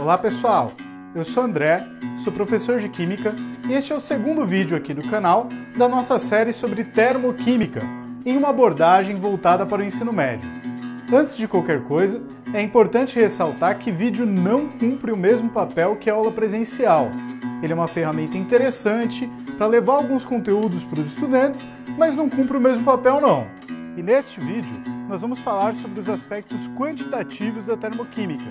Olá pessoal, eu sou André, sou professor de Química e este é o segundo vídeo aqui do canal da nossa série sobre termoquímica, em uma abordagem voltada para o ensino médio. Antes de qualquer coisa, é importante ressaltar que vídeo não cumpre o mesmo papel que a aula presencial. Ele é uma ferramenta interessante para levar alguns conteúdos para os estudantes, mas não cumpre o mesmo papel não. E neste vídeo, nós vamos falar sobre os aspectos quantitativos da termoquímica.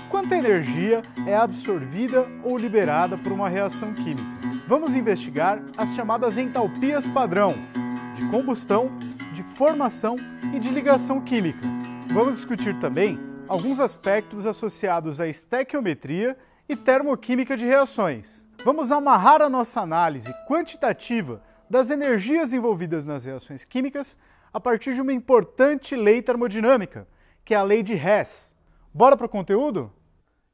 Quanta energia é absorvida ou liberada por uma reação química? Vamos investigar as chamadas entalpias padrão, de combustão, de formação e de ligação química. Vamos discutir também alguns aspectos associados à estequiometria e termoquímica de reações. Vamos amarrar a nossa análise quantitativa das energias envolvidas nas reações químicas a partir de uma importante lei termodinâmica, que é a lei de Hess. Bora para o conteúdo?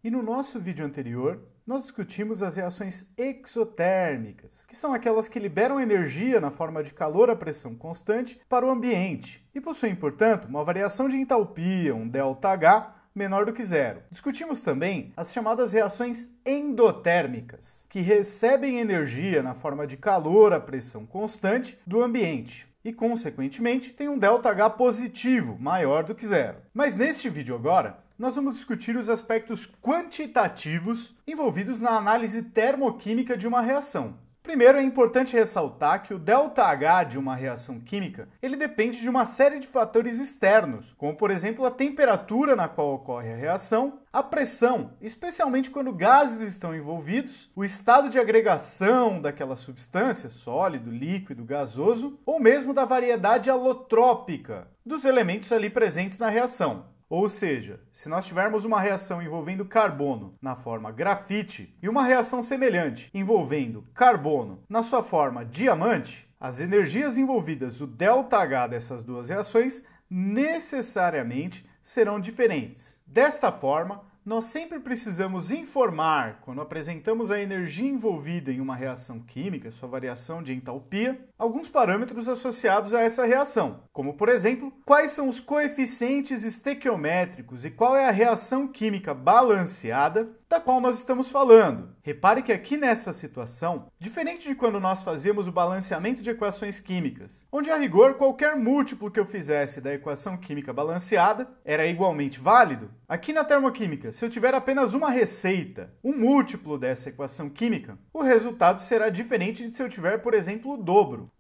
E no nosso vídeo anterior, nós discutimos as reações exotérmicas, que são aquelas que liberam energia na forma de calor a pressão constante para o ambiente e possuem, portanto, uma variação de entalpia, um ΔH, menor do que zero. Discutimos também as chamadas reações endotérmicas, que recebem energia na forma de calor a pressão constante do ambiente e, consequentemente, tem um ΔH positivo, maior do que zero. Mas neste vídeo agora, nós vamos discutir os aspectos quantitativos envolvidos na análise termoquímica de uma reação. Primeiro, é importante ressaltar que o ΔH de uma reação química, ele depende de uma série de fatores externos, como por exemplo a temperatura na qual ocorre a reação, a pressão, especialmente quando gases estão envolvidos, o estado de agregação daquela substância, sólido, líquido, gasoso, ou mesmo da variedade alotrópica dos elementos ali presentes na reação. Ou seja, se nós tivermos uma reação envolvendo carbono na forma grafite e uma reação semelhante envolvendo carbono na sua forma diamante, as energias envolvidas, o ΔH dessas duas reações, necessariamente serão diferentes. Desta forma, nós sempre precisamos informar, quando apresentamos a energia envolvida em uma reação química, sua variação de entalpia, alguns parâmetros associados a essa reação, como, por exemplo, quais são os coeficientes estequiométricos e qual é a reação química balanceada da qual nós estamos falando. Repare que aqui nessa situação, diferente de quando nós fazíamos o balanceamento de equações químicas, onde a rigor qualquer múltiplo que eu fizesse da equação química balanceada era igualmente válido, aqui na termoquímica, se eu tiver apenas uma receita, um múltiplo dessa equação química, o resultado será diferente de se eu tiver, por exemplo, o dobro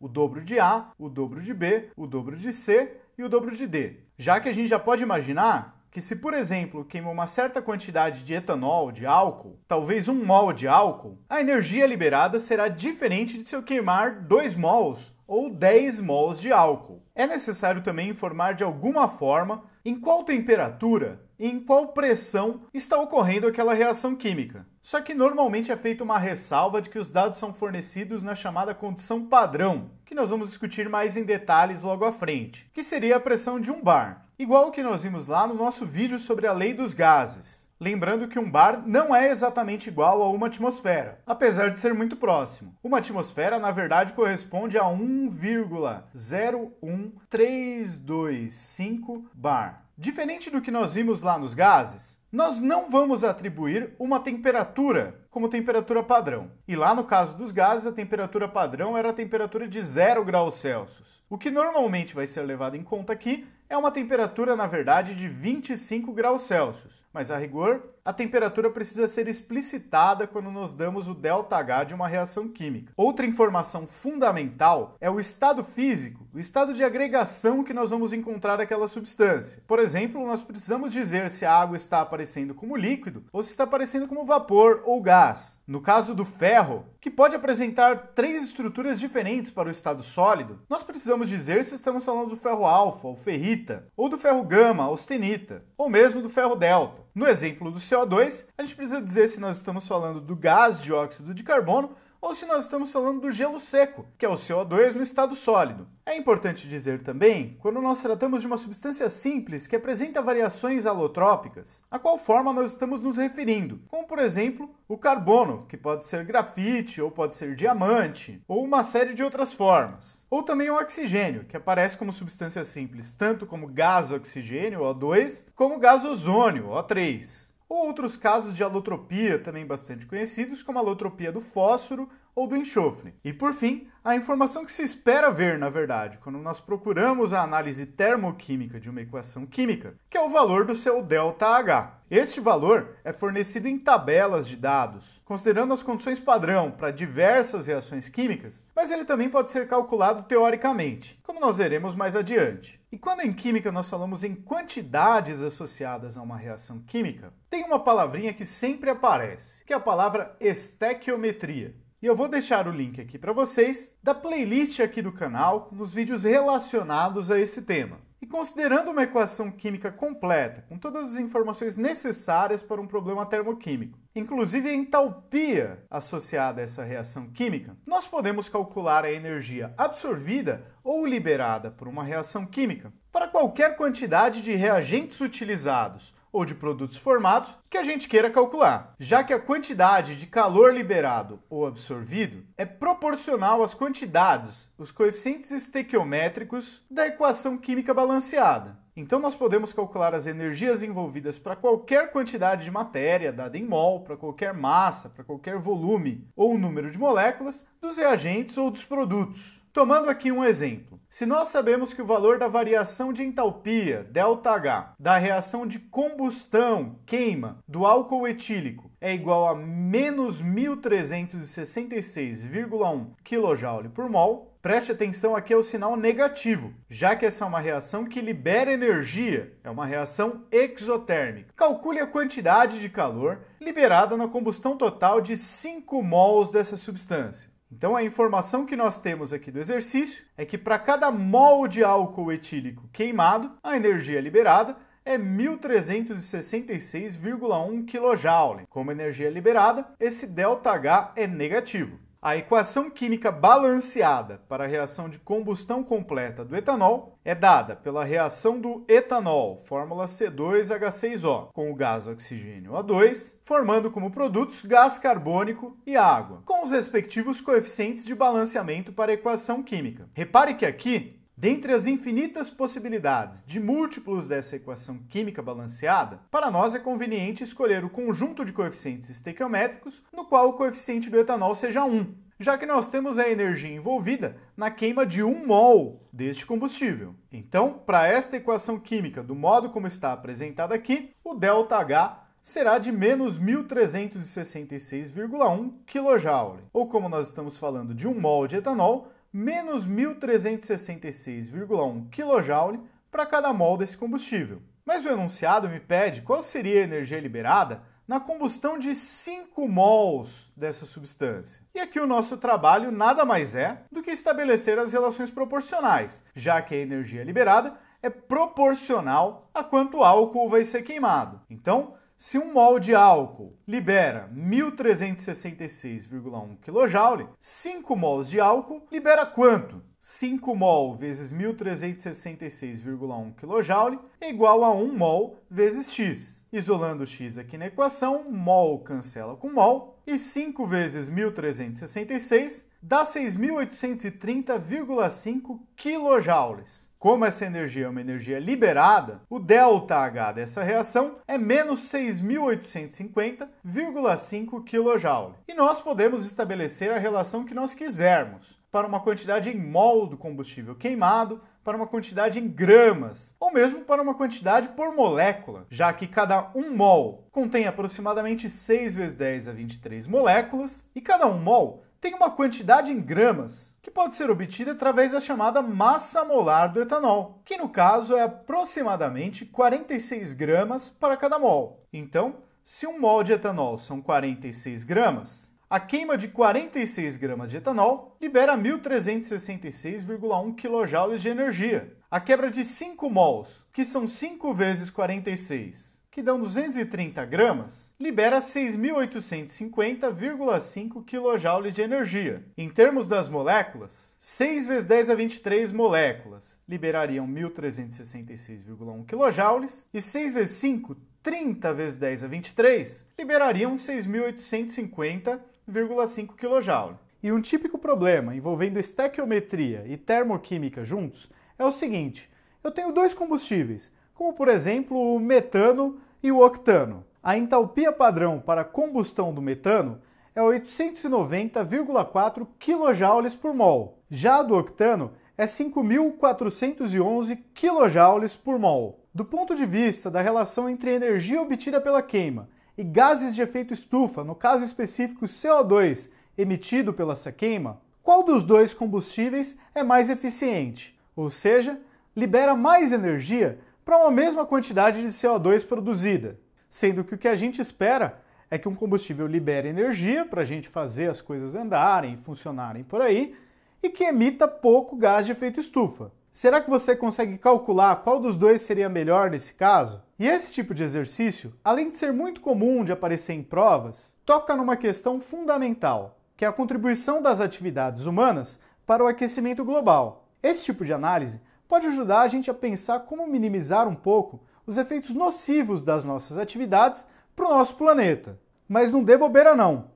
de A, o dobro de B, o dobro de C e o dobro de D. Já que a gente já pode imaginar que se, por exemplo, queima uma certa quantidade de etanol, de álcool, talvez 1 mol de álcool, a energia liberada será diferente de se eu queimar 2 mols ou 10 mols de álcool. É necessário também informar de alguma forma em qual temperatura e em qual pressão está ocorrendo aquela reação química. Só que normalmente é feita uma ressalva de que os dados são fornecidos na chamada condição padrão, que nós vamos discutir mais em detalhes logo à frente, que seria a pressão de um bar, igual o que nós vimos lá no nosso vídeo sobre a lei dos gases. Lembrando que um bar não é exatamente igual a uma atmosfera, apesar de ser muito próximo. Uma atmosfera, na verdade, corresponde a 1,01325 bar. Diferente do que nós vimos lá nos gases, nós não vamos atribuir uma temperatura como temperatura padrão. E lá no caso dos gases, a temperatura padrão era a temperatura de 0 graus Celsius. O que normalmente vai ser levado em conta aqui é uma temperatura, na verdade, de 25 graus Celsius. Mas, a rigor, a temperatura precisa ser explicitada quando nós damos o ΔH de uma reação química. Outra informação fundamental é o estado físico, o estado de agregação que nós vamos encontrar naquela substância. Por exemplo, nós precisamos dizer se a água está aparecendo como líquido ou se está aparecendo como vapor ou gás. No caso do ferro, que pode apresentar 3 estruturas diferentes para o estado sólido, nós precisamos dizer se estamos falando do ferro alfa ou ferrita, ou do ferro gama, austenita, ou mesmo do ferro delta. No exemplo do CO2, a gente precisa dizer se nós estamos falando do gás dióxido de carbono ou se nós estamos falando do gelo seco, que é o CO2 no estado sólido. É importante dizer também, quando nós tratamos de uma substância simples que apresenta variações alotrópicas, a qual forma nós estamos nos referindo, como por exemplo o carbono, que pode ser grafite ou pode ser diamante, ou uma série de outras formas. Ou também o oxigênio, que aparece como substância simples tanto como gás oxigênio, O2, como gás ozônio, O3. ou outros casos de alotropia também bastante conhecidos, como a alotropia do fósforo ou do enxofre. E por fim, a informação que se espera ver, na verdade, quando nós procuramos a análise termoquímica de uma equação química, que é o valor do seu ΔH. Este valor é fornecido em tabelas de dados, considerando as condições padrão para diversas reações químicas, mas ele também pode ser calculado teoricamente, como nós veremos mais adiante. E quando em química nós falamos em quantidades associadas a uma reação química, tem uma palavrinha que sempre aparece, que é a palavra estequiometria. E eu vou deixar o link aqui para vocês da playlist aqui do canal com os vídeos relacionados a esse tema. E considerando uma equação química completa, com todas as informações necessárias para um problema termoquímico, inclusive a entalpia associada a essa reação química, nós podemos calcular a energia absorvida ou liberada por uma reação química para qualquer quantidade de reagentes utilizados ou de produtos formados que a gente queira calcular, já que a quantidade de calor liberado ou absorvido é proporcional às quantidades, os coeficientes estequiométricos da equação química balanceada. Então nós podemos calcular as energias envolvidas para qualquer quantidade de matéria dada em mol, para qualquer massa, para qualquer volume ou número de moléculas dos reagentes ou dos produtos. Tomando aqui um exemplo, se nós sabemos que o valor da variação de entalpia, ΔH, da reação de combustão, queima, do álcool etílico é igual a menos 1.366,1 kJ por mol, preste atenção aqui ao sinal negativo, já que essa é uma reação que libera energia, é uma reação exotérmica. Calcule a quantidade de calor liberada na combustão total de 5 mols dessa substância. Então a informação que nós temos aqui do exercício é que para cada mol de álcool etílico queimado, a energia liberada é 1.366,1 kJ. Como energia liberada, esse ΔH é negativo. A equação química balanceada para a reação de combustão completa do etanol é dada pela reação do etanol, fórmula C2H6O, com o gás oxigênio O2, formando como produtos gás carbônico e água, com os respectivos coeficientes de balanceamento para a equação química. Repare que aqui, dentre as infinitas possibilidades de múltiplos dessa equação química balanceada, para nós é conveniente escolher o conjunto de coeficientes estequiométricos no qual o coeficiente do etanol seja 1, já que nós temos a energia envolvida na queima de 1 mol deste combustível. Então, para esta equação química do modo como está apresentada aqui, o ΔH será de menos 1.366,1 kJ, ou como nós estamos falando de 1 mol de etanol, menos 1.366,1 kJ para cada mol desse combustível. Mas o enunciado me pede qual seria a energia liberada na combustão de 5 mols dessa substância. E aqui o nosso trabalho nada mais é do que estabelecer as relações proporcionais, já que a energia liberada é proporcional a quanto álcool vai ser queimado. Então, se 1 mol de álcool libera 1.366,1 kJ, 5 mols de álcool libera quanto? 5 mol vezes 1.366,1 kJ é igual a 1 mol vezes X. Isolando o X aqui na equação, mol cancela com mol, e 5 vezes 1.366 dá 6.830,5 kJ. Como essa energia é uma energia liberada, o ΔH dessa reação é menos 6.850,5 kJ. E nós podemos estabelecer a relação que nós quisermos, para uma quantidade em mol do combustível queimado, para uma quantidade em gramas, ou mesmo para uma quantidade por molécula, já que cada 1 mol contém aproximadamente 6 vezes 10 a 23 moléculas, e cada 1 mol tem uma quantidade em gramas, que pode ser obtida através da chamada massa molar do etanol, que no caso é aproximadamente 46 gramas para cada mol. Então, se 1 mol de etanol são 46 gramas, a queima de 46 gramas de etanol libera 1.366,1 kJ de energia. A quebra de 5 mols, que são 5 vezes 46, que dão 230 gramas, libera 6.850,5 kJ de energia. Em termos das moléculas, 6 vezes 10 a 23 moléculas liberariam 1.366,1 kJ e 6 vezes 5, 30 vezes 10 a 23, liberariam 6.850,5 kJ. E um típico problema envolvendo estequiometria e termoquímica juntos é o seguinte: eu tenho dois combustíveis, como por exemplo o metano e o octano. A entalpia padrão para a combustão do metano é 890,4 kJ por mol. Já a do octano é 5.411 kJ por mol. Do ponto de vista da relação entre a energia obtida pela queima e gases de efeito estufa, no caso específico CO2 emitido pela essa queima, qual dos dois combustíveis é mais eficiente? Ou seja, libera mais energia para uma mesma quantidade de CO2 produzida, sendo que o que a gente espera é que um combustível libere energia para a gente fazer as coisas andarem, funcionarem por aí, e que emita pouco gás de efeito estufa. Será que você consegue calcular qual dos dois seria melhor nesse caso? E esse tipo de exercício, além de ser muito comum de aparecer em provas, toca numa questão fundamental, que é a contribuição das atividades humanas para o aquecimento global. Esse tipo de análise pode ajudar a gente a pensar como minimizar um pouco os efeitos nocivos das nossas atividades para o nosso planeta. Mas não dê bobeira não.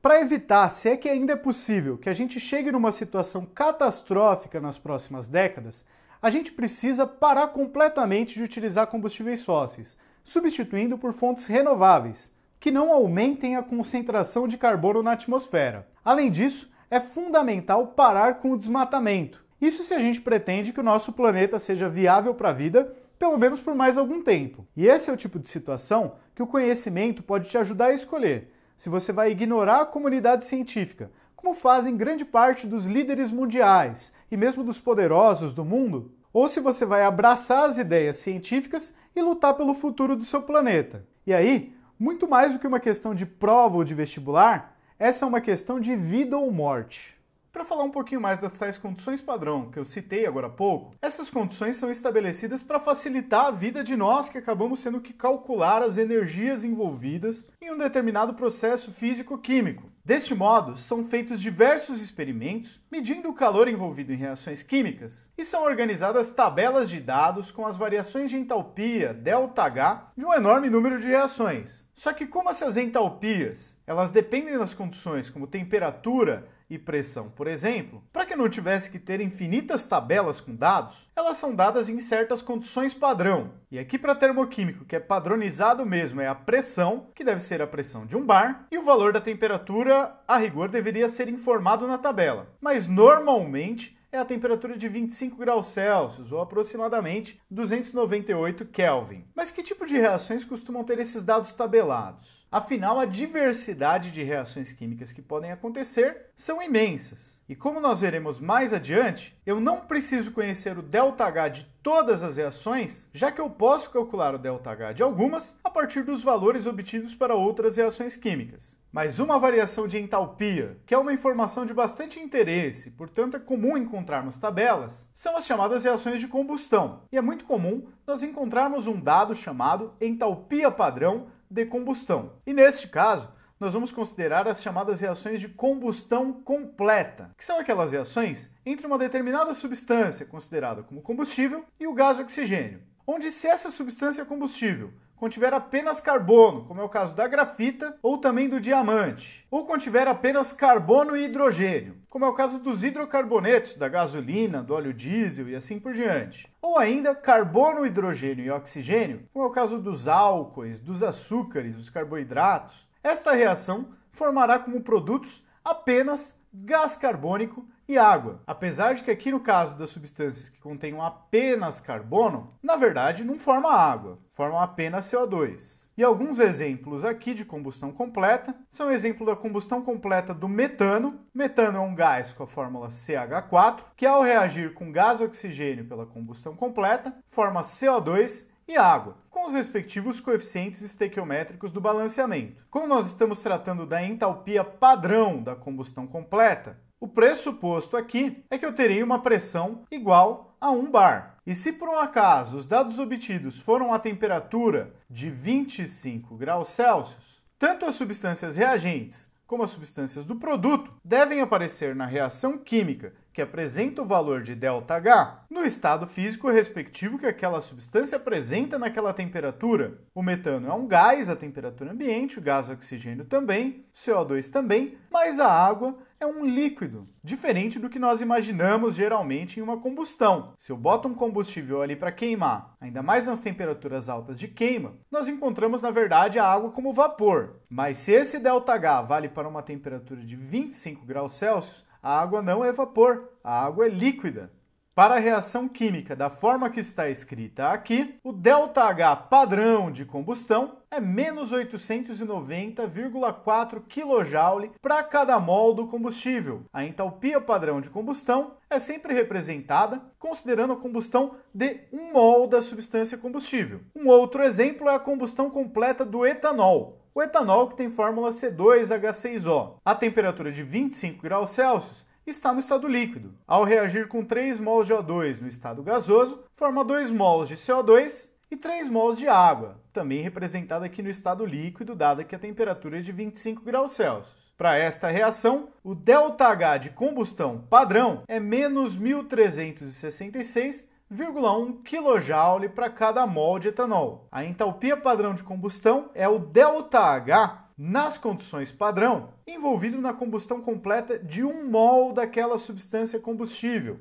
Para evitar, se é que ainda é possível, que a gente chegue numa situação catastrófica nas próximas décadas, a gente precisa parar completamente de utilizar combustíveis fósseis, substituindo por fontes renováveis, que não aumentem a concentração de carbono na atmosfera. Além disso, é fundamental parar com o desmatamento. Isso se a gente pretende que o nosso planeta seja viável para a vida, pelo menos por mais algum tempo. E esse é o tipo de situação que o conhecimento pode te ajudar a escolher. Se você vai ignorar a comunidade científica, como fazem grande parte dos líderes mundiais e mesmo dos poderosos do mundo, ou se você vai abraçar as ideias científicas e lutar pelo futuro do seu planeta. E aí, muito mais do que uma questão de prova ou de vestibular, essa é uma questão de vida ou morte. Para falar um pouquinho mais das tais condições padrão que eu citei agora há pouco, essas condições são estabelecidas para facilitar a vida de nós que acabamos tendo que calcular as energias envolvidas em um determinado processo físico-químico. Deste modo, são feitos diversos experimentos medindo o calor envolvido em reações químicas e são organizadas tabelas de dados com as variações de entalpia, ΔH, de um enorme número de reações. Só que como essas entalpias, elas dependem das condições como temperatura e pressão, por exemplo, para que não tivesse que ter infinitas tabelas com dados, elas são dadas em certas condições padrão. E aqui para termoquímico, que é padronizado mesmo, é a pressão, que deve ser a pressão de um bar, e o valor da temperatura, a rigor, deveria ser informado na tabela. Mas normalmente é a temperatura de 25 graus Celsius, ou aproximadamente 298 Kelvin. Mas que tipo de reações costumam ter esses dados tabelados? Afinal, a diversidade de reações químicas que podem acontecer são imensas. E como nós veremos mais adiante, eu não preciso conhecer o ΔH de todas as reações, já que eu posso calcular o ΔH de algumas a partir dos valores obtidos para outras reações químicas. Mas uma variação de entalpia, que é uma informação de bastante interesse, portanto é comum encontrarmos tabelas, são as chamadas reações de combustão. E é muito comum nós encontrarmos um dado chamado entalpia padrão de combustão. E neste caso, nós vamos considerar as chamadas reações de combustão completa, que são aquelas reações entre uma determinada substância considerada como combustível e o gás oxigênio, onde se essa substância combustível contiver apenas carbono, como é o caso da grafita ou também do diamante, ou contiver apenas carbono e hidrogênio, como é o caso dos hidrocarbonetos, da gasolina, do óleo diesel e assim por diante, ou ainda carbono, hidrogênio e oxigênio, como é o caso dos álcoois, dos açúcares, dos carboidratos. Esta reação formará como produtos apenas gás carbônico e água. Apesar de que aqui no caso das substâncias que contenham apenas carbono, na verdade não forma água, formam apenas CO2. E alguns exemplos aqui de combustão completa são o exemplo da combustão completa do metano. Metano é um gás com a fórmula CH4, que ao reagir com gás oxigênio pela combustão completa, forma CO2 e água, com os respectivos coeficientes estequiométricos do balanceamento. Como nós estamos tratando da entalpia padrão da combustão completa, o pressuposto aqui é que eu terei uma pressão igual a 1 bar. E se por um acaso os dados obtidos foram a temperatura de 25 graus Celsius, tanto as substâncias reagentes como as substâncias do produto devem aparecer na reação química, que que apresenta o valor de ΔH no estado físico respectivo que aquela substância apresenta naquela temperatura. O metano é um gás a temperatura ambiente, o gás oxigênio também, o CO2 também, mas a água é um líquido, diferente do que nós imaginamos geralmente em uma combustão. Se eu boto um combustível ali para queimar, ainda mais nas temperaturas altas de queima, nós encontramos na verdade a água como vapor. Mas se esse ΔH vale para uma temperatura de 25 graus Celsius, a água não é vapor, a água é líquida. Para a reação química da forma que está escrita aqui, o ΔH padrão de combustão é menos 890,4 kJ para cada mol do combustível. A entalpia padrão de combustão é sempre representada considerando a combustão de 1 mol da substância combustível. Um outro exemplo é a combustão completa do etanol. O etanol que tem fórmula C2H6O. A temperatura de 25 graus Celsius está no estado líquido. Ao reagir com 3 mols de O2 no estado gasoso, forma 2 mols de CO2 e 3 mols de água, também representada aqui no estado líquido, dada que a temperatura é de 25 graus Celsius. Para esta reação, o ΔH de combustão padrão é menos 1.366,1 kJ para cada mol de etanol. A entalpia padrão de combustão é o ΔH nas condições padrão, envolvido na combustão completa de 1 mol daquela substância combustível.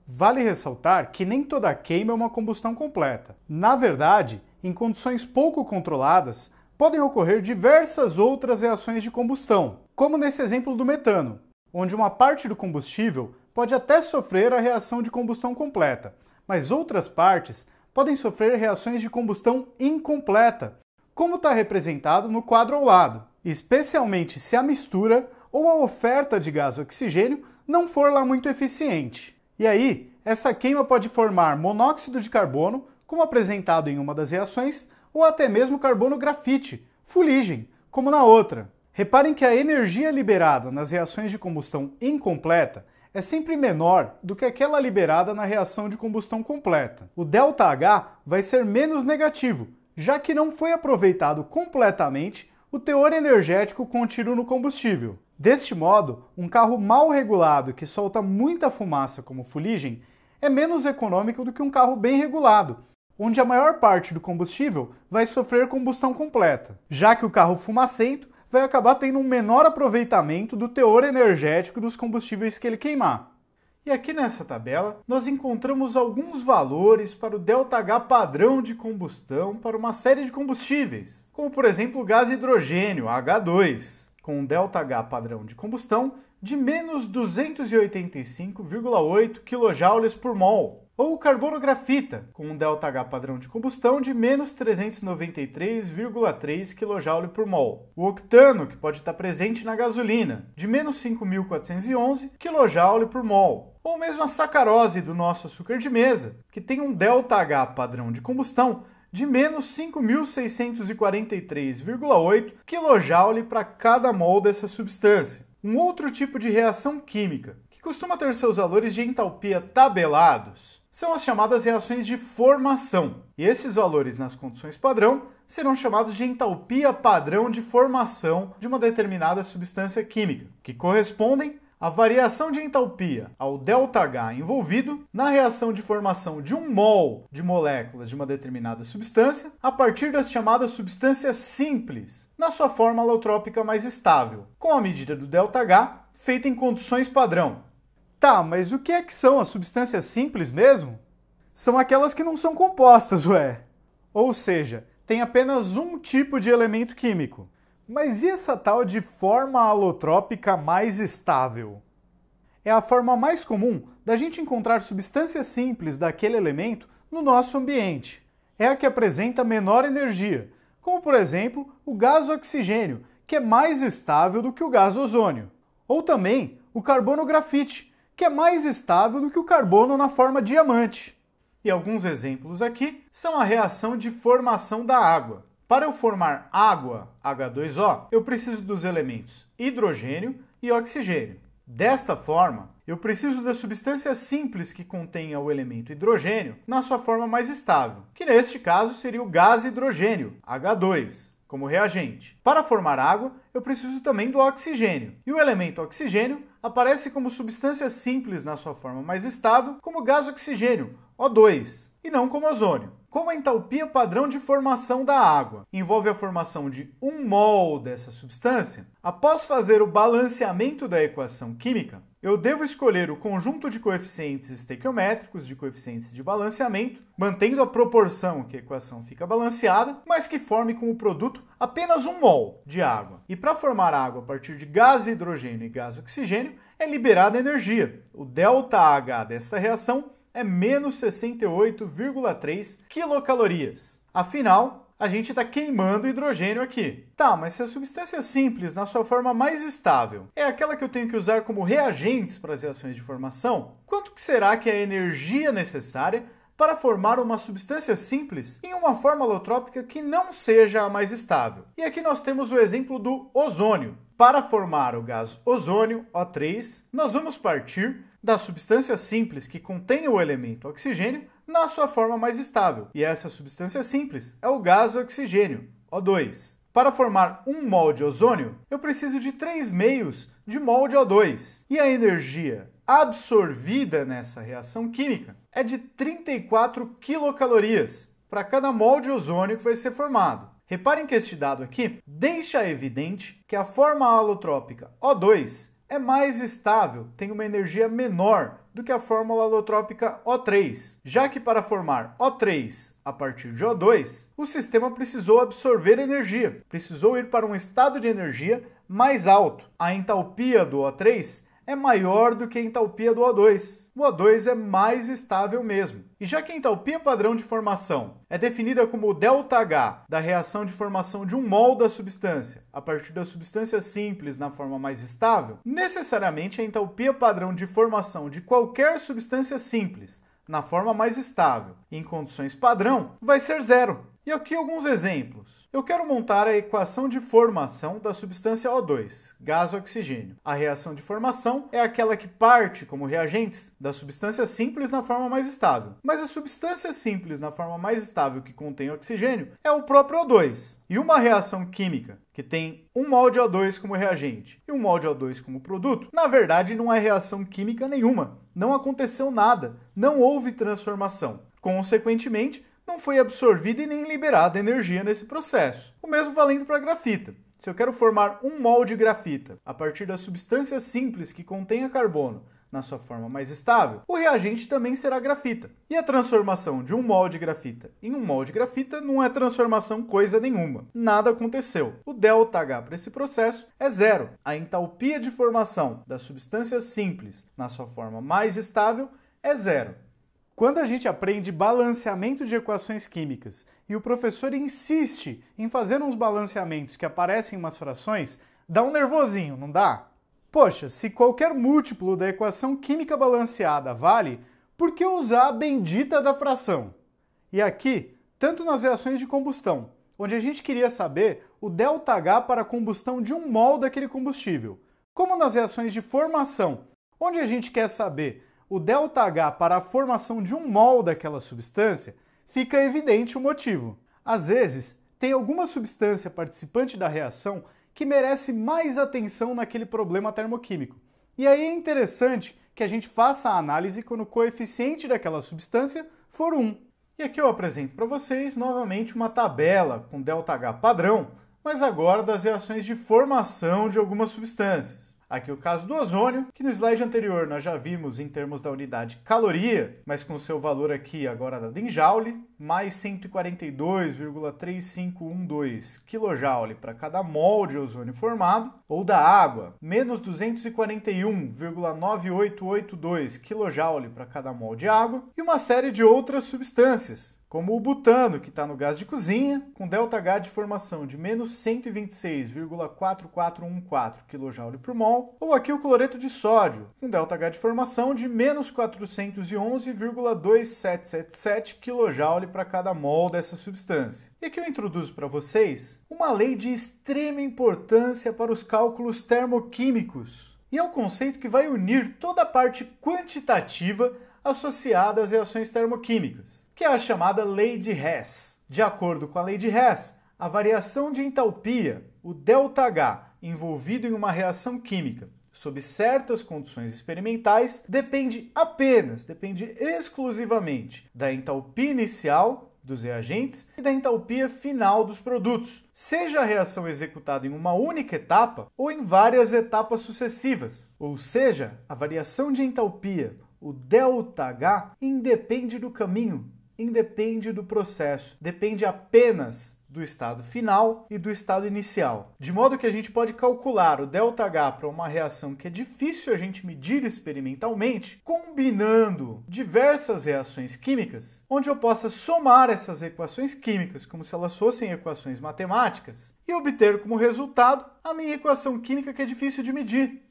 Vale ressaltar que nem toda queima é uma combustão completa. Na verdade, em condições pouco controladas, podem ocorrer diversas outras reações de combustão, como nesse exemplo do metano, onde uma parte do combustível pode até sofrer a reação de combustão completa, mas outras partes podem sofrer reações de combustão incompleta, como está representado no quadro ao lado, especialmente se a mistura ou a oferta de gás oxigênio não for lá muito eficiente. E aí, essa queima pode formar monóxido de carbono, como apresentado em uma das reações, ou até mesmo carbono grafite, fuligem, como na outra. Reparem que a energia liberada nas reações de combustão incompleta é sempre menor do que aquela liberada na reação de combustão completa. O ΔH vai ser menos negativo, já que não foi aproveitado completamente o teor energético contido no combustível. Deste modo, um carro mal regulado que solta muita fumaça como fuligem é menos econômico do que um carro bem regulado, onde a maior parte do combustível vai sofrer combustão completa, já que o carro fumacento vai acabar tendo um menor aproveitamento do teor energético dos combustíveis que ele queimar. E aqui nessa tabela, nós encontramos alguns valores para o ΔH padrão de combustão para uma série de combustíveis, como por exemplo o gás hidrogênio, H2, com um ΔH padrão de combustão de menos 285,8 kJ por mol, ou o carbono grafita, com um ΔH padrão de combustão de menos 393,3 kJ por mol. O octano, que pode estar presente na gasolina, de menos 5.411 kJ por mol. Ou mesmo a sacarose do nosso açúcar de mesa, que tem um ΔH padrão de combustão de menos 5.643,8 kJ para cada mol dessa substância. Um outro tipo de reação química, que costuma ter seus valores de entalpia tabelados, são as chamadas reações de formação. E esses valores nas condições padrão serão chamados de entalpia padrão de formação de uma determinada substância química, que correspondem à variação de entalpia ao ΔH envolvido na reação de formação de 1 mol de moléculas de uma determinada substância a partir das chamadas substâncias simples, na sua forma alotrópica mais estável, com a medida do ΔH feita em condições padrão. Tá, mas o que é que são as substâncias simples mesmo? São aquelas que não são compostas, ué. Ou seja, tem apenas um tipo de elemento químico. Mas e essa tal de forma alotrópica mais estável? É a forma mais comum da gente encontrar substâncias simples daquele elemento no nosso ambiente. É a que apresenta menor energia, como por exemplo o gás oxigênio, que é mais estável do que o gás ozônio. Ou também o carbono grafite, que é mais estável do que o carbono na forma diamante. E alguns exemplos aqui são a reação de formação da água. Para eu formar água, H2O, eu preciso dos elementos hidrogênio e oxigênio. Desta forma, eu preciso da substância simples que contenha o elemento hidrogênio na sua forma mais estável, que neste caso seria o gás hidrogênio, H2. como reagente. Para formar água, eu preciso também do oxigênio. E o elemento oxigênio aparece como substância simples na sua forma mais estável, como gás oxigênio, O2, e não como ozônio. Como a entalpia padrão de formação da água envolve a formação de 1 mol dessa substância, após fazer o balanceamento da equação química, eu devo escolher o conjunto de coeficientes estequiométricos, de coeficientes de balanceamento, mantendo a proporção que a equação fica balanceada, mas que forme como produto apenas 1 mol de água. E para formar água a partir de gás hidrogênio e gás oxigênio, é liberada energia. O ΔH dessa reação é menos 68,3 quilocalorias. Afinal, a gente está queimando hidrogênio aqui. Tá, mas se a substância simples, na sua forma mais estável, é aquela que eu tenho que usar como reagentes para as reações de formação, quanto que será que é a energia necessária para formar uma substância simples em uma forma alotrópica que não seja a mais estável? E aqui nós temos o exemplo do ozônio. Para formar o gás ozônio, O3, nós vamos partir da substância simples que contém o elemento oxigênio na sua forma mais estável. E essa substância simples é o gás oxigênio, O2. Para formar 1 mol de ozônio, eu preciso de 3/2 de mol de O2. E a energia absorvida nessa reação química é de 34 quilocalorias para cada mol de ozônio que vai ser formado. Reparem que este dado aqui deixa evidente que a forma alotrópica O2 é mais estável, tem uma energia menor do que a fórmula alotrópica O3, já que para formar O3 a partir de O2, o sistema precisou absorver energia, precisou ir para um estado de energia mais alto. A entalpia do O3 é maior do que a entalpia do O2. O O2 é mais estável mesmo. E já que a entalpia padrão de formação é definida como o ΔH da reação de formação de 1 mol da substância a partir da substância simples na forma mais estável, necessariamente a entalpia padrão de formação de qualquer substância simples na forma mais estável, em condições padrão, vai ser 0. E aqui alguns exemplos. Eu quero montar a equação de formação da substância O2, gás oxigênio. A reação de formação é aquela que parte como reagentes da substância simples na forma mais estável. Mas a substância simples na forma mais estável que contém oxigênio é o próprio O2. E uma reação química que tem 1 mol de O2 como reagente e 1 mol de O2 como produto, na verdade não é reação química nenhuma. Não aconteceu nada, não houve transformação. Consequentemente, não foi absorvida e nem liberada energia nesse processo. O mesmo valendo para a grafita. Se eu quero formar 1 mol de grafita a partir da substância simples que contenha carbono na sua forma mais estável, o reagente também será grafita. E a transformação de 1 mol de grafita em 1 mol de grafita não é transformação coisa nenhuma. Nada aconteceu. O ΔH para esse processo é 0. A entalpia de formação da substância simples na sua forma mais estável é 0. Quando a gente aprende balanceamento de equações químicas e o professor insiste em fazer uns balanceamentos que aparecem em umas frações, dá um nervosinho, não dá? Poxa, se qualquer múltiplo da equação química balanceada vale, por que usar a bendita da fração? E aqui, tanto nas reações de combustão, onde a gente queria saber o ΔH para a combustão de 1 mol daquele combustível, como nas reações de formação, onde a gente quer saber o ΔH para a formação de 1 mol daquela substância, fica evidente o motivo. Às vezes, tem alguma substância participante da reação que merece mais atenção naquele problema termoquímico. E aí é interessante que a gente faça a análise quando o coeficiente daquela substância for 1. E aqui eu apresento para vocês novamente uma tabela com ΔH padrão, mas agora das reações de formação de algumas substâncias. Aqui o caso do ozônio, que no slide anterior nós já vimos em termos da unidade caloria, mas com seu valor aqui agora dado em joule, mais 142,3512 kJ para cada mol de ozônio formado, ou da água, menos 241,9882 kJ para cada mol de água, e uma série de outras substâncias, como o butano, que está no gás de cozinha, com ΔH de formação de menos 126,4414 kJ por mol, ou aqui o cloreto de sódio, com ΔH de formação de menos 411,2777 kJ para cada mol dessa substância. E aqui eu introduzo para vocês uma lei de extrema importância para os cálculos termoquímicos, e é um conceito que vai unir toda a parte quantitativa associada às reações termoquímicas, que é a chamada lei de Hess. De acordo com a lei de Hess, a variação de entalpia, o ΔH, envolvido em uma reação química, sob certas condições experimentais, depende exclusivamente da entalpia inicial dos reagentes e da entalpia final dos produtos, seja a reação executada em uma única etapa ou em várias etapas sucessivas. Ou seja, a variação de entalpia, o ΔH, independe do caminho, independe do processo, depende apenas do estado final e do estado inicial. De modo que a gente pode calcular o ΔH para uma reação que é difícil a gente medir experimentalmente, combinando diversas reações químicas, onde eu possa somar essas equações químicas como se elas fossem equações matemáticas e obter como resultado a minha equação química que é difícil de medir.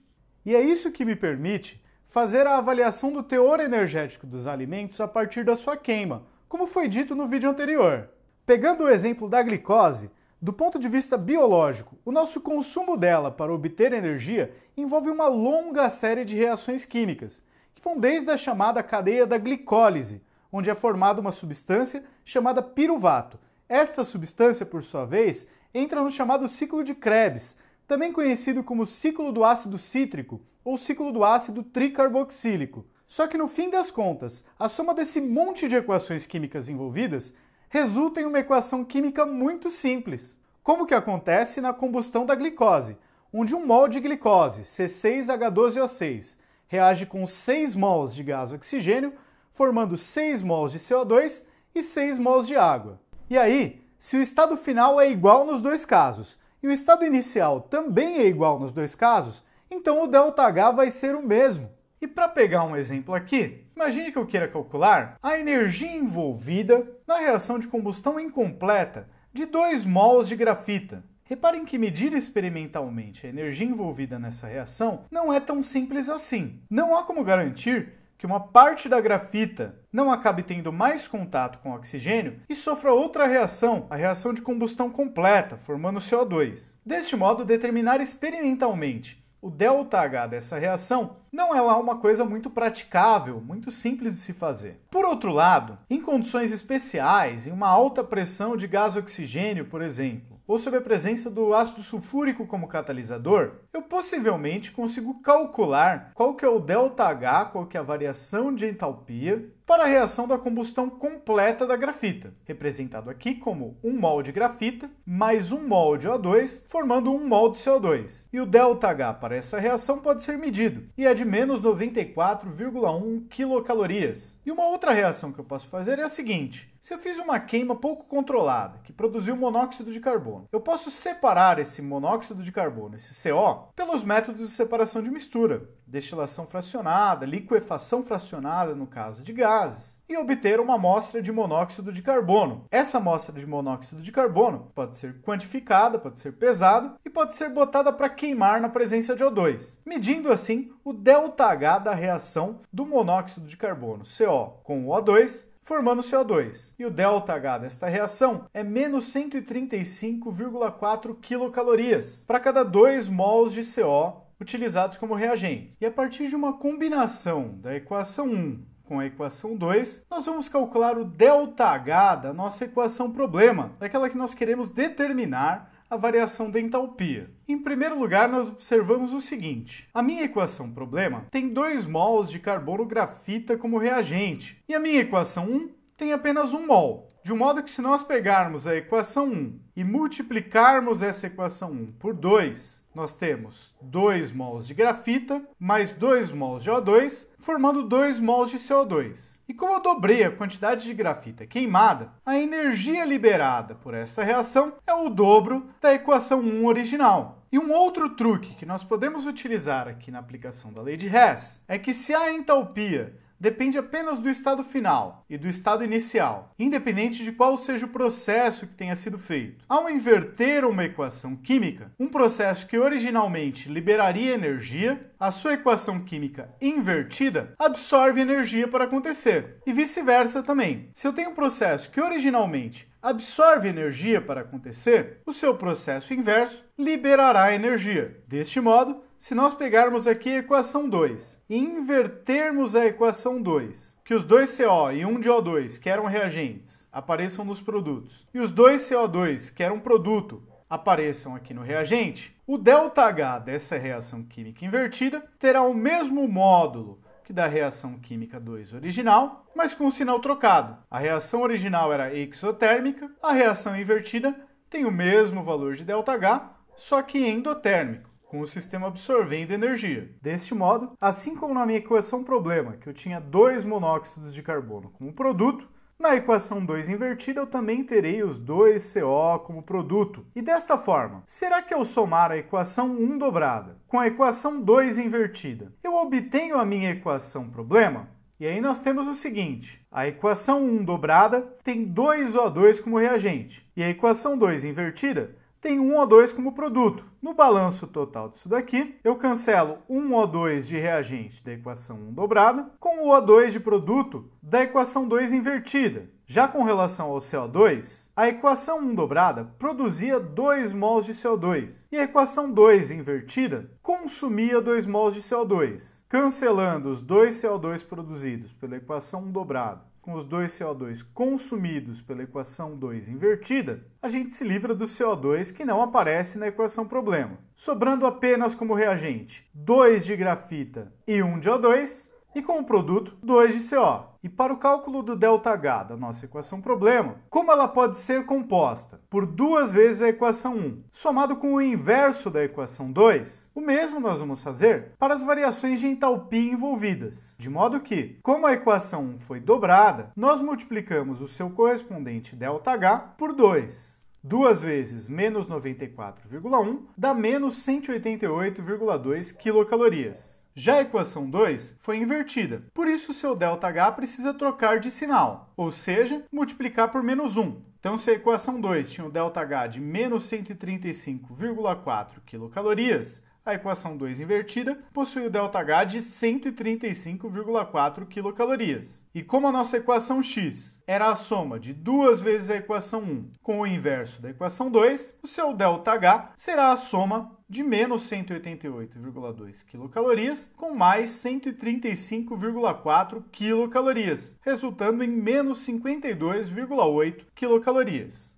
E é isso que me permite fazer a avaliação do teor energético dos alimentos a partir da sua queima, como foi dito no vídeo anterior. Pegando o exemplo da glicose, do ponto de vista biológico, o nosso consumo dela para obter energia envolve uma longa série de reações químicas, que vão desde a chamada cadeia da glicólise, onde é formada uma substância chamada piruvato. Esta substância, por sua vez, entra no chamado ciclo de Krebs, também conhecido como ciclo do ácido cítrico ou ciclo do ácido tricarboxílico. Só que no fim das contas, a soma desse monte de equações químicas envolvidas resulta em uma equação química muito simples, como que acontece na combustão da glicose, onde 1 mol de glicose, C6H12O6, reage com 6 mols de gás oxigênio, formando 6 mols de CO2 e 6 mols de água. E aí, se o estado final é igual nos dois casos, e o estado inicial também é igual nos dois casos, então o ΔH vai ser o mesmo. E para pegar um exemplo aqui, imagine que eu queira calcular a energia envolvida na reação de combustão incompleta de 2 mols de grafita. Reparem que medir experimentalmente a energia envolvida nessa reação não é tão simples assim. Não há como garantir que uma parte da grafita não acabe tendo mais contato com o oxigênio e sofra outra reação, a reação de combustão completa, formando CO2. Deste modo, determinar experimentalmente o ΔH dessa reação não é lá uma coisa muito praticável, muito simples de se fazer. Por outro lado, em condições especiais, em uma alta pressão de gás oxigênio, por exemplo, ou sob a presença do ácido sulfúrico como catalisador, eu possivelmente consigo calcular qual que é o ΔH, qual que é a variação de entalpia, para a reação da combustão completa da grafita, representado aqui como 1 mol de grafita mais 1 mol de O2, formando 1 mol de CO2. E o ΔH para essa reação pode ser medido, e é de menos 94,1 quilocalorias. E uma outra reação que eu posso fazer é a seguinte: se eu fiz uma queima pouco controlada, que produziu monóxido de carbono, eu posso separar esse monóxido de carbono, esse CO, pelos métodos de separação de mistura, destilação fracionada, liquefação fracionada no caso de gases, e obter uma amostra de monóxido de carbono. Essa amostra de monóxido de carbono pode ser quantificada, pode ser pesada e pode ser botada para queimar na presença de O2, medindo assim o ΔH da reação do monóxido de carbono, CO, com o O2, formando CO2. E o ΔH desta reação é menos 135,4 quilocalorias para cada 2 mols de CO utilizados como reagentes. E a partir de uma combinação da equação 1 com a equação 2, nós vamos calcular o ΔH da nossa equação problema, daquela que nós queremos determinar a variação da entalpia. Em primeiro lugar, nós observamos o seguinte: a minha equação problema tem 2 mols de carbono grafita como reagente, e a minha equação 1 tem apenas 1 mol. De um modo que, se nós pegarmos a equação 1 e multiplicarmos essa equação 1 por 2, nós temos 2 mols de grafita mais 2 mols de O2, formando 2 mols de CO2. E como eu dobrei a quantidade de grafita queimada, a energia liberada por essa reação é o dobro da equação 1 original. E um outro truque que nós podemos utilizar aqui na aplicação da lei de Hess é que, se a entalpia depende apenas do estado final e do estado inicial, independente de qual seja o processo que tenha sido feito. Ao inverter uma equação química, um processo que originalmente liberaria energia, a sua equação química invertida absorve energia para acontecer. E vice-versa também. Se eu tenho um processo que originalmente absorve energia para acontecer, o seu processo inverso liberará energia. Deste modo, se nós pegarmos aqui a equação 2 e invertermos a equação 2, que os 2CO e 1DO2, que eram reagentes, apareçam nos produtos, e os 2CO2, que eram produto, apareçam aqui no reagente, o ΔH dessa reação química invertida terá o mesmo módulo que da reação química 2 original, mas com o sinal trocado. A reação original era exotérmica, a reação invertida tem o mesmo valor de ΔH, só que endotérmico, com o sistema absorvendo energia. Deste modo, assim como na minha equação problema, que eu tinha 2 monóxidos de carbono como produto, na equação 2 invertida eu também terei os 2CO como produto. E desta forma, será que ao somar a equação 1 dobrada com a equação 2 invertida, eu obtenho a minha equação problema? E aí nós temos o seguinte, a equação 1 dobrada tem 2O2 como reagente, e a equação 2 invertida tem 1O2 como produto. No balanço total disso daqui, eu cancelo 1O2 de reagente da equação 1 dobrada com o O2 de produto da equação 2 invertida. Já com relação ao CO2, a equação 1 dobrada produzia 2 mols de CO2 e a equação 2 invertida consumia 2 mols de CO2. Cancelando os 2 CO2 produzidos pela equação 1 dobrada com os 2 CO2 consumidos pela equação 2 invertida, a gente se livra do CO2 que não aparece na equação problema, sobrando apenas como reagente 2 de grafita e 1 de O2, e como produto 2 de CO. E para o cálculo do ΔH da nossa equação problema, como ela pode ser composta por 2 vezes a equação 1, somado com o inverso da equação 2, o mesmo nós vamos fazer para as variações de entalpia envolvidas. De modo que, como a equação 1 foi dobrada, nós multiplicamos o seu correspondente ΔH por 2. 2 vezes menos 94,1 dá menos 188,2 quilocalorias. Já a equação 2 foi invertida, por isso o seu ΔH precisa trocar de sinal, ou seja, multiplicar por menos 1. Então, se a equação 2 tinha o ΔH de menos 135,4 quilocalorias, a equação 2 invertida possui o ΔH de 135,4 quilocalorias. E como a nossa equação x era a soma de 2 vezes a equação 1 com o inverso da equação 2, o seu ΔH será a soma de menos 188,2 quilocalorias com mais 135,4 quilocalorias, resultando em menos 52,8 quilocalorias.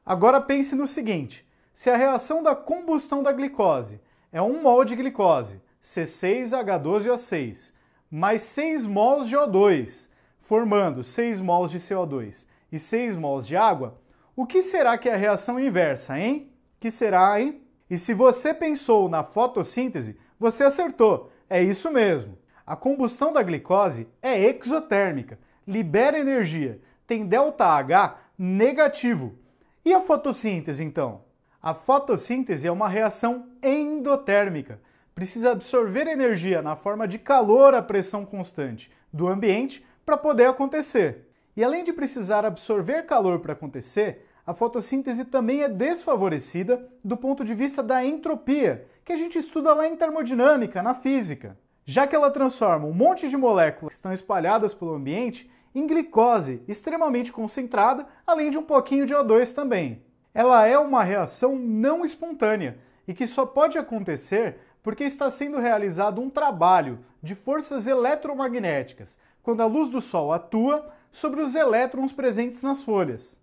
Agora pense no seguinte, se a reação da combustão da glicose é 1 mol de glicose, C6H12O6, mais 6 mols de O2, formando 6 mols de CO2 e 6 mols de água, o que será que é a reação inversa, hein? Que será, hein? E se você pensou na fotossíntese, você acertou, é isso mesmo. A combustão da glicose é exotérmica, libera energia, tem ΔH negativo. E a fotossíntese, então? A fotossíntese é uma reação endotérmica. Precisa absorver energia na forma de calor a pressão constante do ambiente para poder acontecer. E além de precisar absorver calor para acontecer, a fotossíntese também é desfavorecida do ponto de vista da entropia, que a gente estuda lá em termodinâmica, na física, já que ela transforma um monte de moléculas que estão espalhadas pelo ambiente em glicose extremamente concentrada, além de um pouquinho de O2 também. Ela é uma reação não espontânea e que só pode acontecer porque está sendo realizado um trabalho de forças eletromagnéticas, quando a luz do Sol atua sobre os elétrons presentes nas folhas.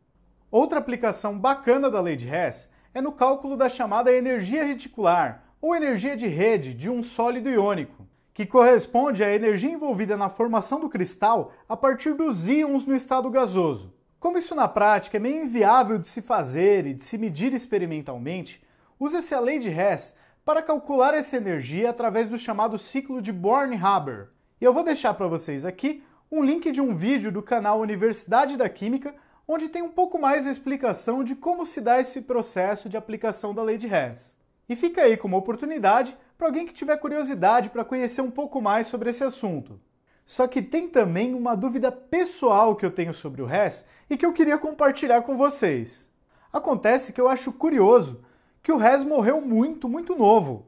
Outra aplicação bacana da lei de Hess é no cálculo da chamada energia reticular, ou energia de rede de um sólido iônico, que corresponde à energia envolvida na formação do cristal a partir dos íons no estado gasoso. Como isso na prática é meio inviável de se fazer e de se medir experimentalmente, usa-se a lei de Hess para calcular essa energia através do chamado ciclo de Born-Haber. E eu vou deixar para vocês aqui um link de um vídeo do canal Universidade da Química, onde tem um pouco mais a explicação de como se dá esse processo de aplicação da lei de Hess. E fica aí como oportunidade para alguém que tiver curiosidade para conhecer um pouco mais sobre esse assunto. Só que tem também uma dúvida pessoal que eu tenho sobre o Hess e que eu queria compartilhar com vocês. Acontece que eu acho curioso que o Hess morreu muito novo.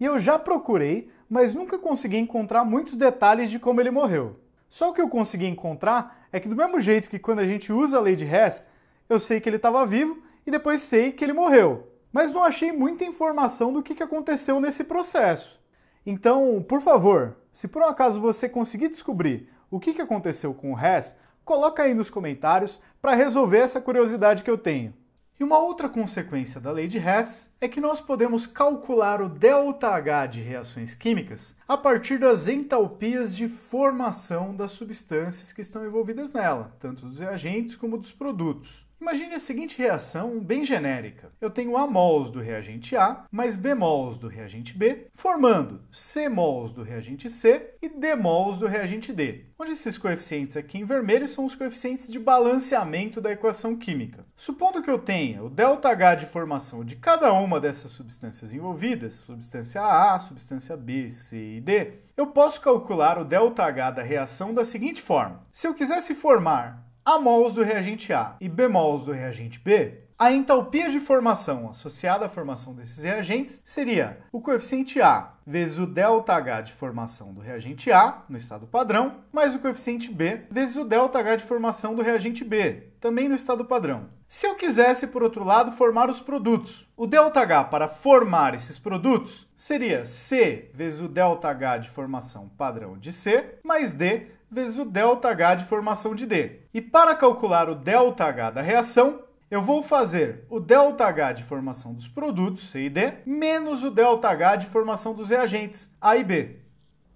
E eu já procurei, mas nunca consegui encontrar muitos detalhes de como ele morreu. Só o que eu consegui encontrar é que do mesmo jeito que quando a gente usa a lei de Hess, Eu sei que ele estava vivo e depois sei que ele morreu. Mas não achei muita informação do que aconteceu nesse processo. Então, por favor, se por um acaso você conseguir descobrir o que aconteceu com o Hess, coloca aí nos comentários para resolver essa curiosidade que eu tenho. E uma outra consequência da lei de Hess é que nós podemos calcular o ΔH de reações químicas a partir das entalpias de formação das substâncias que estão envolvidas nela, tanto dos reagentes como dos produtos. Imagine a seguinte reação bem genérica. Eu tenho A mols do reagente A mais B mols do reagente B, formando C mols do reagente C e D mols do reagente D, onde esses coeficientes aqui em vermelho são os coeficientes de balanceamento da equação química. Supondo que eu tenha o ΔH de formação de cada uma dessas substâncias envolvidas, substância A, substância B, C e D, eu posso calcular o ΔH da reação da seguinte forma. Se eu quisesse formar A mols do reagente A e B mols do reagente B, a entalpia de formação associada à formação desses reagentes seria o coeficiente A vezes o ΔH de formação do reagente A, no estado padrão, mais o coeficiente B vezes o ΔH de formação do reagente B, também no estado padrão. Se eu quisesse, por outro lado, formar os produtos, o ΔH para formar esses produtos seria C vezes o ΔH de formação padrão de C, mais D vezes o ΔH de formação de D. E para calcular o ΔH da reação, eu vou fazer o ΔH de formação dos produtos, C e D, menos o ΔH de formação dos reagentes, A e B.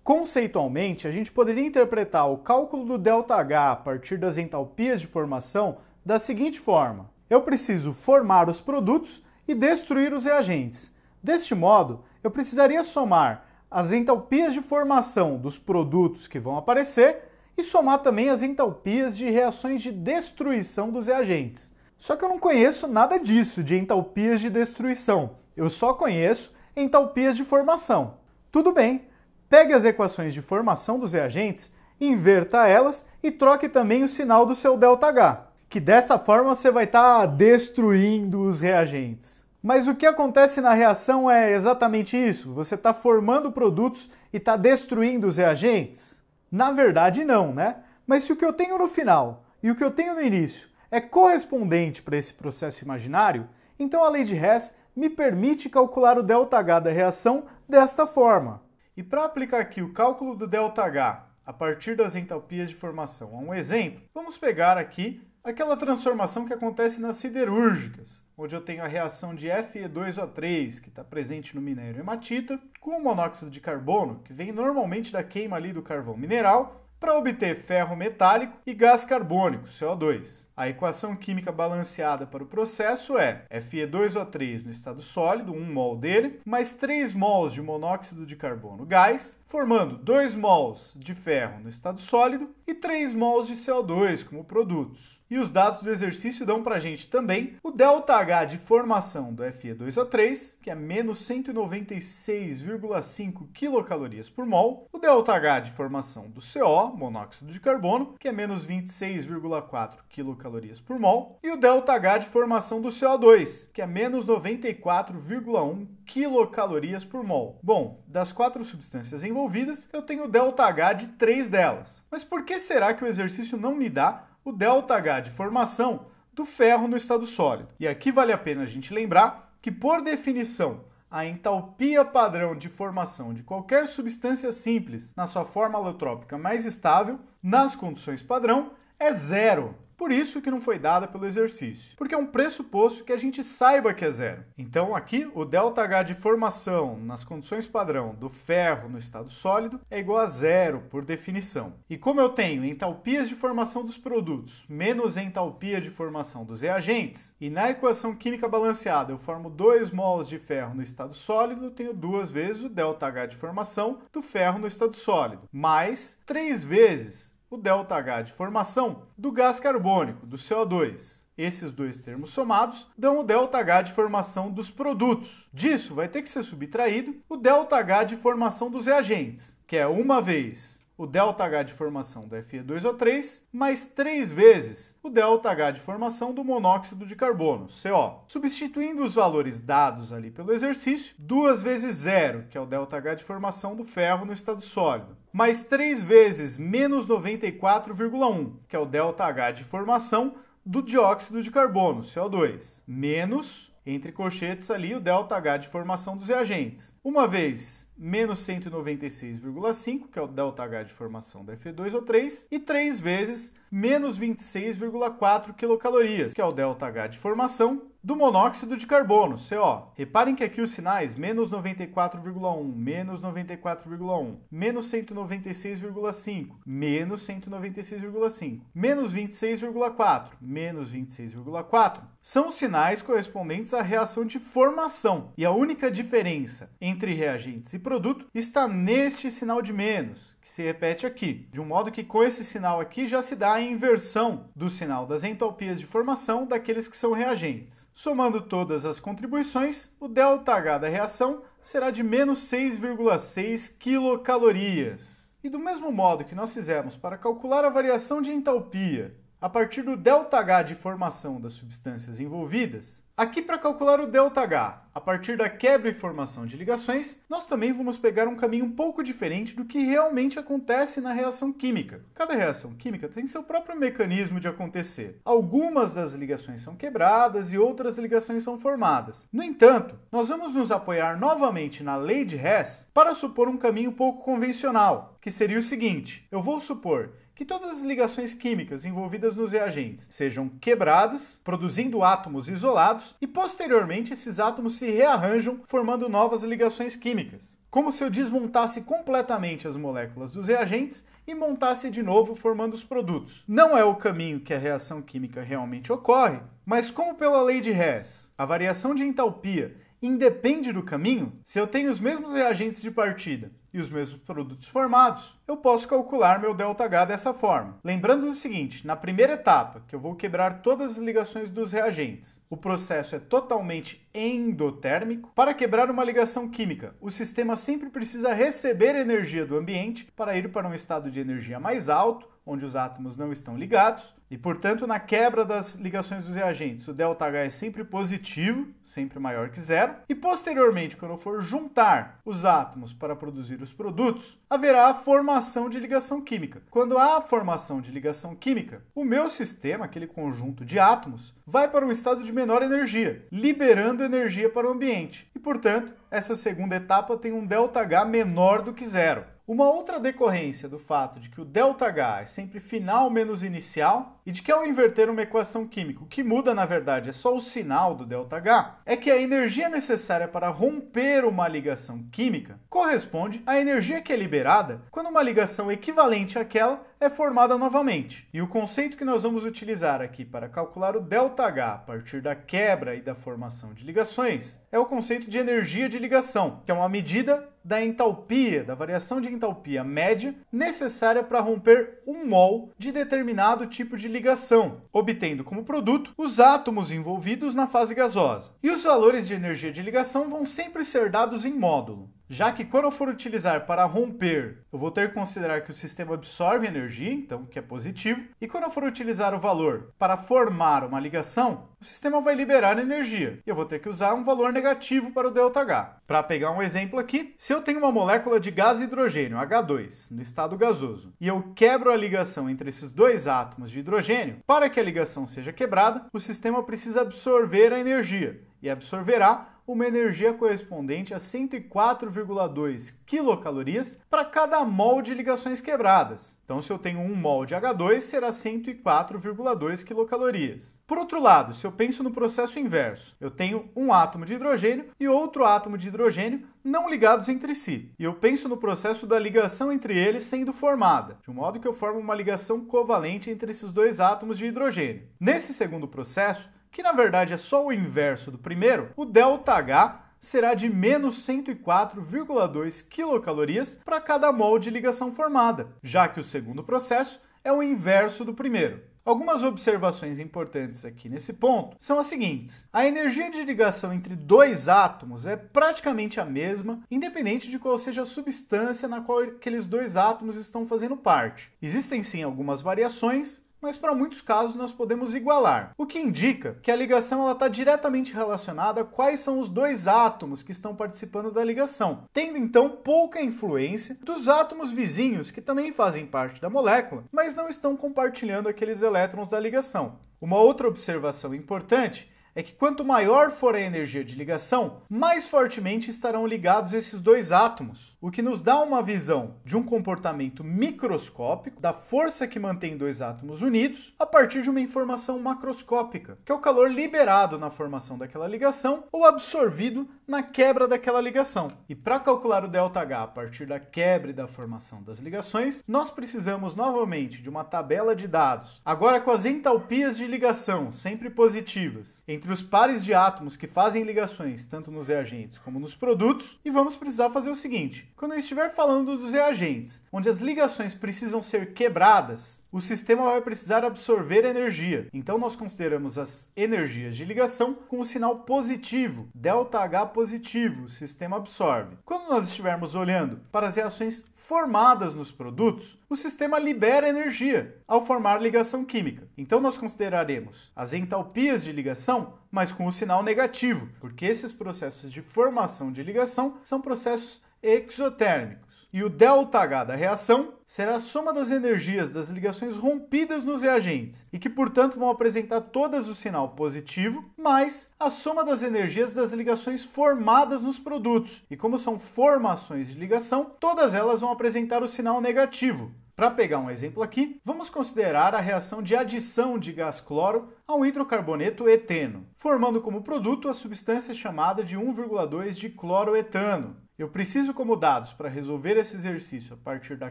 Conceitualmente, a gente poderia interpretar o cálculo do ΔH a partir das entalpias de formação da seguinte forma. Eu preciso formar os produtos e destruir os reagentes. Deste modo, eu precisaria somar as entalpias de formação dos produtos que vão aparecer e somar também as entalpias de reações de destruição dos reagentes. Só que eu não conheço nada disso de entalpias de destruição. Eu só conheço entalpias de formação. Tudo bem, pegue as equações de formação dos reagentes, inverta elas e troque também o sinal do seu ΔH, que dessa forma você vai estar destruindo os reagentes. Mas o que acontece na reação é exatamente isso? Você está formando produtos e está destruindo os reagentes? Na verdade não, né? Mas se o que eu tenho no final e o que eu tenho no início é correspondente para esse processo imaginário, então a lei de Hess me permite calcular o ΔH da reação desta forma. E para aplicar aqui o cálculo do ΔH a partir das entalpias de formação a um exemplo, vamos pegar aqui aquela transformação que acontece nas siderúrgicas, onde eu tenho a reação de Fe2O3, que está presente no minério hematita, com o monóxido de carbono, que vem normalmente da queima ali do carvão mineral, para obter ferro metálico e gás carbônico, CO2. A equação química balanceada para o processo é Fe2O3 no estado sólido, 1 mol dele, mais 3 mols de monóxido de carbono gás, formando 2 mols de ferro no estado sólido e 3 mols de CO2 como produtos. E os dados do exercício dão para a gente também o ΔH de formação do Fe2O3, que é menos 196,5 quilocalorias por mol, o ΔH de formação do CO, monóxido de carbono, que é menos 26,4 quilocalorias por mol, e o ΔH de formação do CO2, que é menos 94,1 quilocalorias por mol. Bom, das 4 substâncias envolvidas, eu tenho o ΔH de 3 delas. Mas por que será que o exercício não me dá o ΔH de formação do ferro no estado sólido? E aqui vale a pena a gente lembrar que, por definição, a entalpia padrão de formação de qualquer substância simples na sua forma alotrópica mais estável, nas condições padrão, é zero. Por isso que não foi dada pelo exercício, porque é um pressuposto que a gente saiba que é zero. Então aqui o ΔH de formação nas condições padrão do ferro no estado sólido é igual a zero por definição. E como eu tenho entalpias de formação dos produtos menos entalpia de formação dos reagentes, e na equação química balanceada eu formo 2 mols de ferro no estado sólido, eu tenho 2 vezes o ΔH de formação do ferro no estado sólido, mais 3 vezes o ΔH de formação do gás carbônico, do CO2. Esses dois termos somados dão o ΔH de formação dos produtos. Disso vai ter que ser subtraído o ΔH de formação dos reagentes, que é uma vez o ΔH de formação do Fe2O3, mais 3 vezes o ΔH de formação do monóxido de carbono, CO. Substituindo os valores dados ali pelo exercício, 2 vezes 0, que é o ΔH de formação do ferro no estado sólido, mais 3 vezes menos 94,1, que é o ΔH de formação do dióxido de carbono, CO2, menos, entre colchetes ali, o ΔH de formação dos reagentes. Uma vez menos 196,5, que é o ΔH de formação da Fe2O3, e 3 vezes menos 26,4 quilocalorias, que é o ΔH de formação do monóxido de carbono, CO. Reparem que aqui os sinais, menos 94,1, menos 94,1, menos 196,5, menos 196,5, menos 26,4, menos 26,4, são os sinais correspondentes à reação de formação. E a única diferença entre reagentes e produto está neste sinal de menos, que se repete aqui, de um modo que com esse sinal aqui já se dá a inversão do sinal das entalpias de formação daqueles que são reagentes. Somando todas as contribuições, o ΔH da reação será de menos 6,6 quilocalorias. E do mesmo modo que nós fizemos para calcular a variação de entalpia a partir do ΔH de formação das substâncias envolvidas, aqui para calcular o ΔH a partir da quebra e formação de ligações, nós também vamos pegar um caminho um pouco diferente do que realmente acontece na reação química. Cada reação química tem seu próprio mecanismo de acontecer. Algumas das ligações são quebradas e outras ligações são formadas. No entanto, nós vamos nos apoiar novamente na lei de Hess para supor um caminho pouco convencional, que seria o seguinte: eu vou supor que todas as ligações químicas envolvidas nos reagentes sejam quebradas, produzindo átomos isolados, e posteriormente esses átomos se rearranjam formando novas ligações químicas. Como se eu desmontasse completamente as moléculas dos reagentes e montasse de novo formando os produtos. Não é o caminho que a reação química realmente ocorre, mas como pela lei de Hess, a variação de entalpia independe do caminho, se eu tenho os mesmos reagentes de partida e os mesmos produtos formados, eu posso calcular meu ΔH dessa forma. Lembrando o seguinte, na primeira etapa, que eu vou quebrar todas as ligações dos reagentes, o processo é totalmente endotérmico. Para quebrar uma ligação química, o sistema sempre precisa receber energia do ambiente para ir para um estado de energia mais alto, onde os átomos não estão ligados, e, portanto, na quebra das ligações dos reagentes, o ΔH é sempre positivo, sempre maior que zero, e, posteriormente, quando eu for juntar os átomos para produzir os produtos, haverá a formação de ligação química. Quando há a formação de ligação química, o meu sistema, aquele conjunto de átomos, vai para um estado de menor energia, liberando energia para o ambiente, e, portanto, essa segunda etapa tem um ΔH menor do que zero. Uma outra decorrência do fato de que o ΔH é sempre final menos inicial e de que ao inverter uma equação química, o que muda na verdade é só o sinal do ΔH, é que a energia necessária para romper uma ligação química corresponde à energia que é liberada quando uma ligação equivalente àquela é formada novamente. E o conceito que nós vamos utilizar aqui para calcular o ΔH a partir da quebra e da formação de ligações é o conceito de energia de ligação, que é uma medida da entalpia, da variação de entalpia média necessária para romper 1 mol de determinado tipo de ligação, obtendo como produto os átomos envolvidos na fase gasosa. E os valores de energia de ligação vão sempre ser dados em módulo, já que quando eu for utilizar para romper, eu vou ter que considerar que o sistema absorve energia, então que é positivo, e quando eu for utilizar o valor para formar uma ligação, o sistema vai liberar energia, e eu vou ter que usar um valor negativo para o ΔH. Para pegar um exemplo aqui, se eu tenho uma molécula de gás hidrogênio, H2, no estado gasoso, e eu quebro a ligação entre esses dois átomos de hidrogênio, para que a ligação seja quebrada, o sistema precisa absorver a energia, e absorverá uma energia correspondente a 104,2 quilocalorias para cada mol de ligações quebradas. Então, se eu tenho 1 mol de H2, será 104,2 quilocalorias. Por outro lado, se eu penso no processo inverso, eu tenho um átomo de hidrogênio e outro átomo de hidrogênio não ligados entre si. E eu penso no processo da ligação entre eles sendo formada, de um modo que eu formo uma ligação covalente entre esses dois átomos de hidrogênio. Nesse segundo processo, que na verdade é só o inverso do primeiro, o ΔH será de menos 104,2 quilocalorias para cada mol de ligação formada, já que o segundo processo é o inverso do primeiro. Algumas observações importantes aqui nesse ponto são as seguintes. A energia de ligação entre dois átomos é praticamente a mesma, independente de qual seja a substância na qual aqueles dois átomos estão fazendo parte. Existem sim algumas variações, mas para muitos casos nós podemos igualar, o que indica que a ligação está diretamente relacionada a quais são os dois átomos que estão participando da ligação, tendo então pouca influência dos átomos vizinhos que também fazem parte da molécula, mas não estão compartilhando aqueles elétrons da ligação. Uma outra observação importante é que quanto maior for a energia de ligação, mais fortemente estarão ligados esses dois átomos, o que nos dá uma visão de um comportamento microscópico da força que mantém dois átomos unidos a partir de uma informação macroscópica, que é o calor liberado na formação daquela ligação ou absorvido na quebra daquela ligação. E para calcular o ΔH a partir da quebra e da formação das ligações, nós precisamos novamente de uma tabela de dados, agora com as entalpias de ligação sempre positivas, entre os pares de átomos que fazem ligações tanto nos reagentes como nos produtos, e vamos precisar fazer o seguinte: quando eu estiver falando dos reagentes, onde as ligações precisam ser quebradas, o sistema vai precisar absorver energia. Então nós consideramos as energias de ligação com o sinal positivo, ΔH positivo, o sistema absorve. Quando nós estivermos olhando para as reações formadas nos produtos, o sistema libera energia ao formar ligação química. Então nós consideraremos as entalpias de ligação, mas com o sinal negativo, porque esses processos de formação de ligação são processos exotérmicos. E o ΔH da reação será a soma das energias das ligações rompidas nos reagentes, e que, portanto, vão apresentar todas o sinal positivo, mais a soma das energias das ligações formadas nos produtos. E como são formações de ligação, todas elas vão apresentar o sinal negativo. Para pegar um exemplo aqui, vamos considerar a reação de adição de gás cloro ao hidrocarboneto eteno, formando como produto a substância chamada de 1,2 de cloroetano. Eu preciso como dados para resolver esse exercício a partir da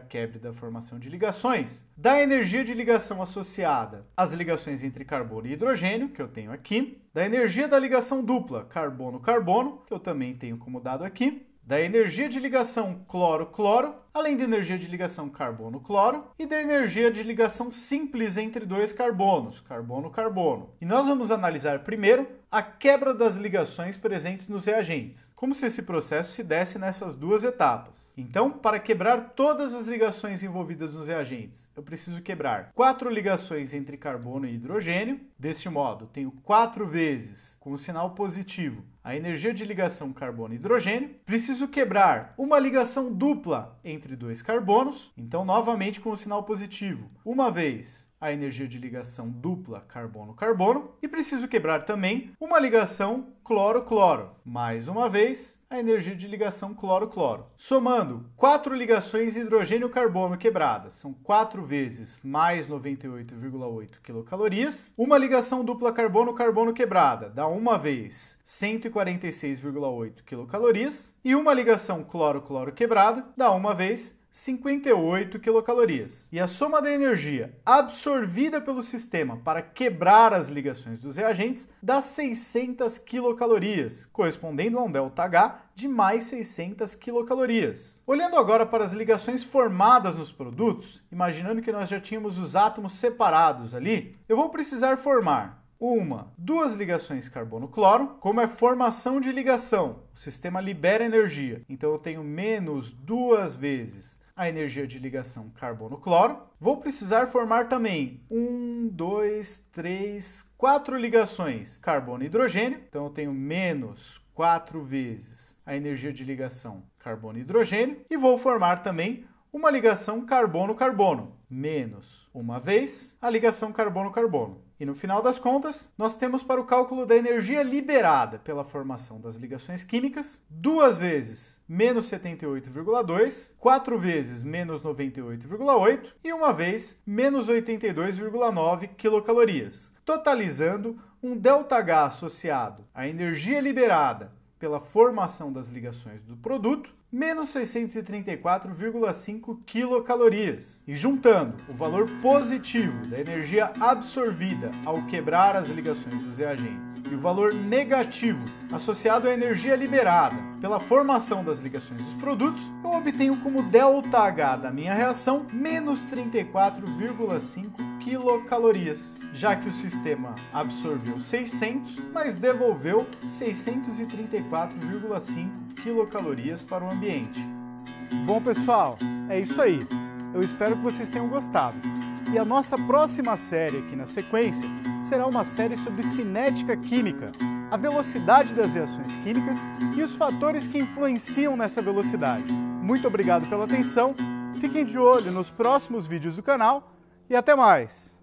quebra e da formação de ligações, da energia de ligação associada às ligações entre carbono e hidrogênio, que eu tenho aqui, da energia da ligação dupla carbono-carbono, que eu também tenho como dado aqui, da energia de ligação cloro-cloro, além da energia de ligação carbono-cloro, e da energia de ligação simples entre dois carbonos, carbono-carbono. E nós vamos analisar primeiro a quebra das ligações presentes nos reagentes, como se esse processo se desse nessas duas etapas. Então, para quebrar todas as ligações envolvidas nos reagentes, eu preciso quebrar 4 ligações entre carbono e hidrogênio. Deste modo, tenho 4 vezes, com o sinal positivo, a energia de ligação carbono-hidrogênio. Preciso quebrar uma ligação dupla entre dois carbonos, então novamente com o sinal positivo, uma vez a energia de ligação dupla carbono-carbono, e preciso quebrar também uma ligação cloro-cloro, mais uma vez a energia de ligação cloro-cloro. Somando 4 ligações hidrogênio-carbono quebradas, são 4 vezes mais 98,8 quilocalorias. Uma ligação dupla carbono-carbono quebrada dá uma vez 146,8 quilocalorias, e uma ligação cloro-cloro quebrada dá uma vez 58 quilocalorias. E a soma da energia absorvida pelo sistema para quebrar as ligações dos reagentes dá 600 quilocalorias, correspondendo a um ΔH de mais 600 quilocalorias. Olhando agora para as ligações formadas nos produtos, imaginando que nós já tínhamos os átomos separados ali, eu vou precisar formar duas ligações carbono-cloro. Como é formação de ligação, o sistema libera energia, então eu tenho menos 2 vezes a energia de ligação carbono-cloro. Vou precisar formar também 4 ligações carbono-hidrogênio, então eu tenho menos 4 vezes a energia de ligação carbono-hidrogênio, e vou formar também uma ligação carbono-carbono, menos uma vez a ligação carbono-carbono. E no final das contas, nós temos para o cálculo da energia liberada pela formação das ligações químicas 2 vezes menos 78,2, 4 vezes menos 98,8 e uma vez menos 82,9 quilocalorias, totalizando um ΔH associado à energia liberada pela formação das ligações do produto, menos 634,5 quilocalorias. E juntando o valor positivo da energia absorvida ao quebrar as ligações dos reagentes e o valor negativo associado à energia liberada pela formação das ligações dos produtos, eu obtenho como ΔH da minha reação menos 34,5 quilocalorias, já que o sistema absorveu 600, mas devolveu 634,5 quilocalorias para o ambiente. Bom, pessoal, é isso aí. Eu espero que vocês tenham gostado. E a nossa próxima série aqui na sequência será uma série sobre cinética química, a velocidade das reações químicas e os fatores que influenciam nessa velocidade. Muito obrigado pela atenção, fiquem de olho nos próximos vídeos do canal e até mais!